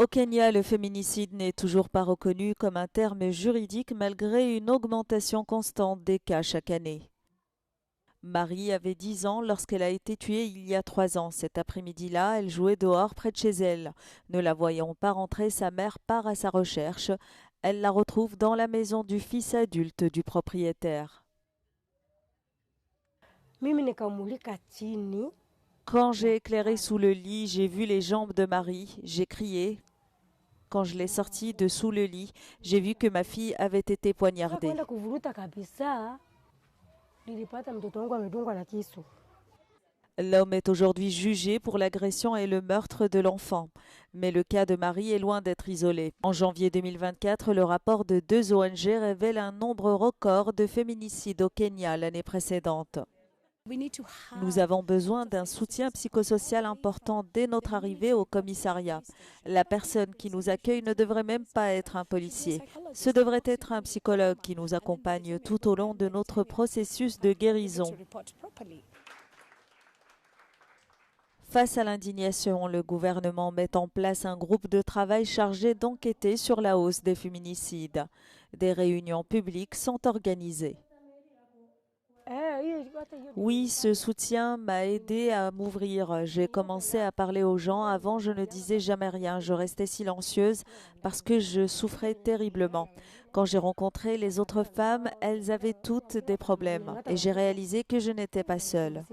Au Kenya, le féminicide n'est toujours pas reconnu comme un terme juridique malgré une augmentation constante des cas chaque année. Marie avait 10 ans lorsqu'elle a été tuée il y a 3 ans. Cet après-midi-là, elle jouait dehors près de chez elle. Ne la voyant pas rentrer, sa mère part à sa recherche. Elle la retrouve dans la maison du fils adulte du propriétaire. Mimi nikamulika chini. Quand j'ai éclairé sous le lit, j'ai vu les jambes de Marie. J'ai crié. Quand je l'ai sortie de sous le lit, j'ai vu que ma fille avait été poignardée. Kwenda kuvuruta kabisa, nilipata mtoto wangu amedungwa na kisu. L'homme est aujourd'hui jugé pour l'agression et le meurtre de l'enfant. Mais le cas de Marie est loin d'être isolé. En janvier 2024, le rapport de 2 ONG révèle un nombre record de féminicides au Kenya l'année précédente. Nous avons besoin d'un soutien psychosocial important dès notre arrivée au commissariat. La personne qui nous accueille ne devrait même pas être un policier. Ce devrait être un psychologue qui nous accompagne tout au long de notre processus de guérison. Face à l'indignation, le gouvernement met en place un groupe de travail chargé d'enquêter sur la hausse des féminicides. Des réunions publiques sont organisées. Oui, ce soutien m'a aidé à m'ouvrir. J'ai commencé à parler aux gens. Avant, je ne disais jamais rien. Je restais silencieuse parce que je souffrais terriblement. Quand j'ai rencontré les autres femmes, elles avaient toutes des problèmes et j'ai réalisé que je n'étais pas seule.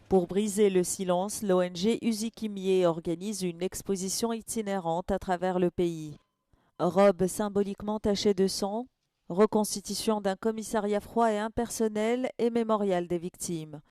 Pour briser le silence, l'ONG Usikimye organise une exposition itinérante à travers le pays. Robes symboliquement tachées de sang, reconstitution d'un commissariat froid et impersonnel et mémorial des victimes.